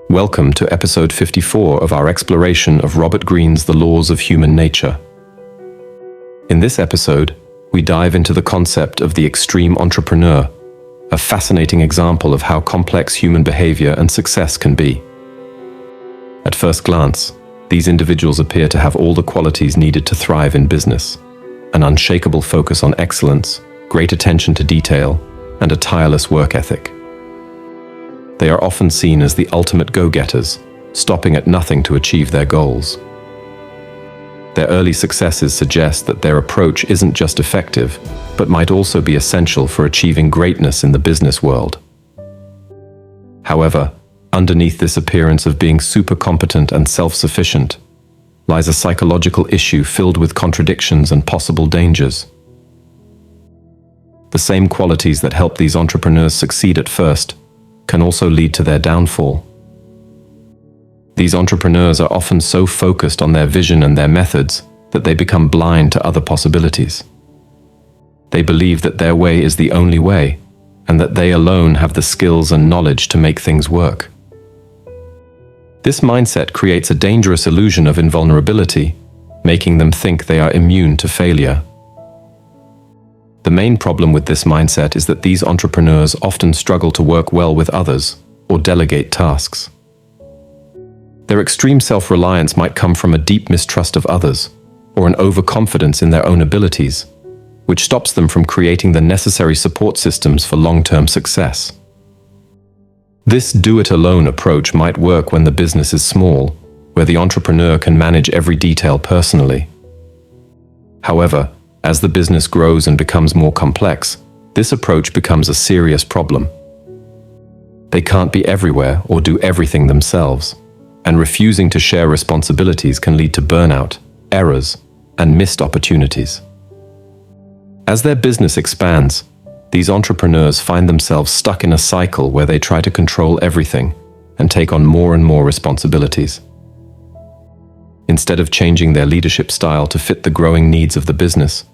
Welcome to episode 54 of our exploration of Robert Greene's The Laws of Human Nature. In this episode, we dive into the concept of the extreme entrepreneur, a fascinating example of how complex human behavior and success can be. At first glance, these individuals appear to have all the qualities needed to thrive in business: an unshakable focus on excellence, great attention to detail, and a tireless work ethic. They are often seen as the ultimate go-getters, stopping at nothing to achieve their goals. Their early successes suggest that their approach isn't just effective, but might also be essential for achieving greatness in the business world. However, underneath this appearance of being super competent and self-sufficient lies a psychological issue filled with contradictions and possible dangers. The same qualities that help these entrepreneurs succeed at first can also lead to their downfall. These entrepreneurs are often so focused on their vision and their methods that they become blind to other possibilities. They believe that their way is the only way, and that they alone have the skills and knowledge to make things work. This mindset creates a dangerous illusion of invulnerability, making them think they are immune to failure. The main problem with this mindset is that these entrepreneurs often struggle to work well with others or delegate tasks. Their extreme self-reliance might come from a deep mistrust of others or an overconfidence in their own abilities, which stops them from creating the necessary support systems for long-term success. This do-it-alone approach might work when the business is small, where the entrepreneur can manage every detail personally. However, as the business grows and becomes more complex, this approach becomes a serious problem. They can't be everywhere or do everything themselves, and refusing to share responsibilities can lead to burnout, errors, and missed opportunities. As their business expands, these entrepreneurs find themselves stuck in a cycle where they try to control everything and take on more and more responsibilities. Instead of changing their leadership style to fit the growing needs of the business,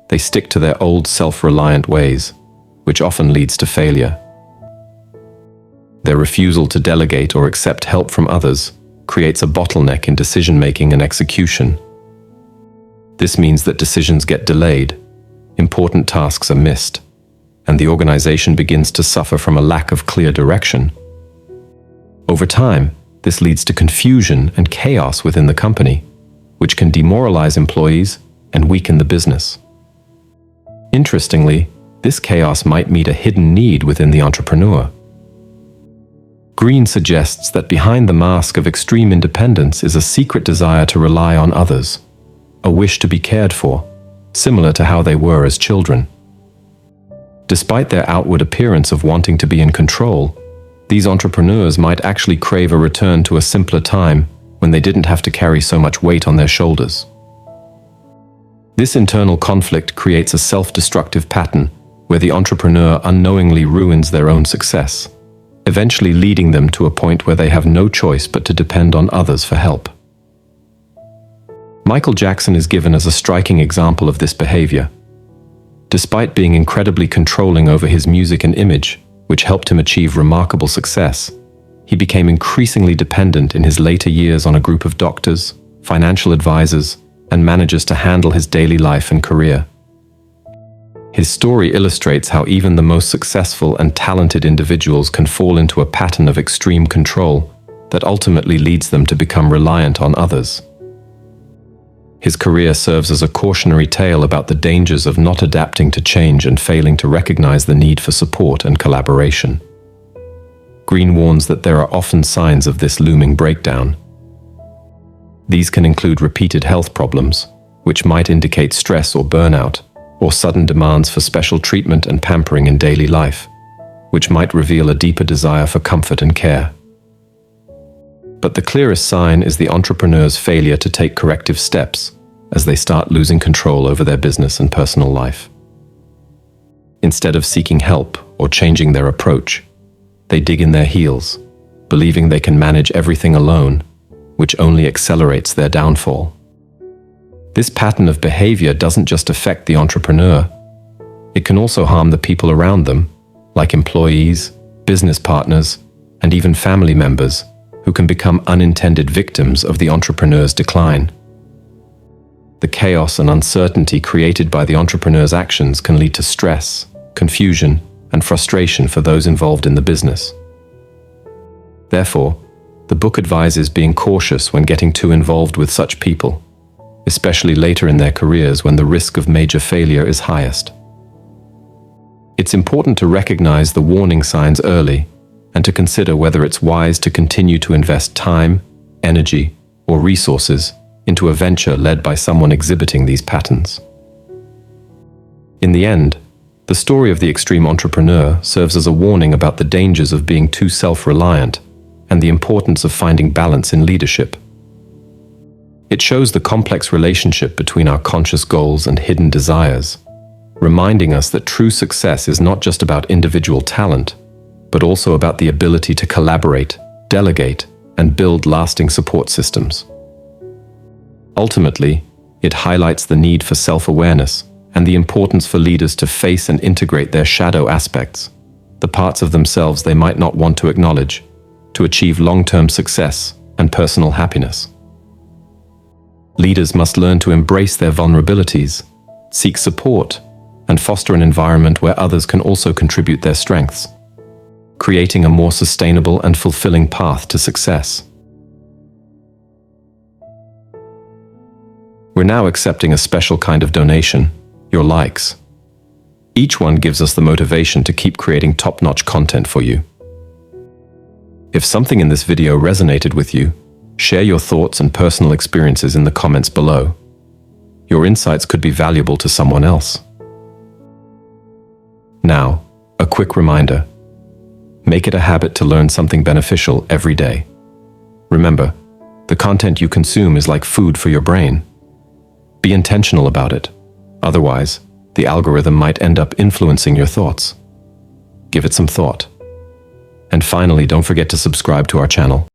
they stick to their old self-reliant ways, which often leads to failure. Their refusal to delegate or accept help from others creates a bottleneck in decision-making and execution. This means that decisions get delayed, important tasks are missed, and the organization begins to suffer from a lack of clear direction. Over time, this leads to confusion and chaos within the company, which can demoralize employees and weaken the business. Interestingly, this chaos might meet a hidden need within the entrepreneur. Greene suggests that behind the mask of extreme independence is a secret desire to rely on others, a wish to be cared for, similar to how they were as children. Despite their outward appearance of wanting to be in control, these entrepreneurs might actually crave a return to a simpler time when they didn't have to carry so much weight on their shoulders. This internal conflict creates a self-destructive pattern where the entrepreneur unknowingly ruins their own success, eventually leading them to a point where they have no choice but to depend on others for help. Michael Jackson is given as a striking example of this behavior. Despite being incredibly controlling over his music and image, which helped him achieve remarkable success, he became increasingly dependent in his later years on a group of doctors, financial advisors, and managers to handle his daily life and career. His story illustrates how even the most successful and talented individuals can fall into a pattern of extreme control that ultimately leads them to become reliant on others. His career serves as a cautionary tale about the dangers of not adapting to change and failing to recognize the need for support and collaboration. Greene warns that there are often signs of this looming breakdown. These can include repeated health problems, which might indicate stress or burnout, or sudden demands for special treatment and pampering in daily life, which might reveal a deeper desire for comfort and care. But the clearest sign is the entrepreneur's failure to take corrective steps as they start losing control over their business and personal life. Instead of seeking help or changing their approach, they dig in their heels, believing they can manage everything alone, which only accelerates their downfall. This pattern of behavior doesn't just affect the entrepreneur. It can also harm the people around them, like employees, business partners, and even family members, who can become unintended victims of the entrepreneur's decline. The chaos and uncertainty created by the entrepreneur's actions can lead to stress, confusion, and frustration for those involved in the business. Therefore, the book advises being cautious when getting too involved with such people, especially later in their careers when the risk of major failure is highest. It's important to recognize the warning signs early and to consider whether it's wise to continue to invest time, energy, or resources into a venture led by someone exhibiting these patterns. In the end, the story of the extreme entrepreneur serves as a warning about the dangers of being too self-reliant and the importance of finding balance in leadership. It shows the complex relationship between our conscious goals and hidden desires, reminding us that true success is not just about individual talent, but also about the ability to collaborate, delegate, and build lasting support systems. Ultimately, it highlights the need for self-awareness and the importance for leaders to face and integrate their shadow aspects, the parts of themselves they might not want to acknowledge, to achieve long-term success and personal happiness. Leaders must learn to embrace their vulnerabilities, seek support, and foster an environment where others can also contribute their strengths, creating a more sustainable and fulfilling path to success. We're now accepting a special kind of donation, your likes. Each one gives us the motivation to keep creating top-notch content for you. If something in this video resonated with you, share your thoughts and personal experiences in the comments below. Your insights could be valuable to someone else. Now, a quick reminder. Make it a habit to learn something beneficial every day. Remember, the content you consume is like food for your brain. Be intentional about it. Otherwise, the algorithm might end up influencing your thoughts. Give it some thought. And finally, don't forget to subscribe to our channel.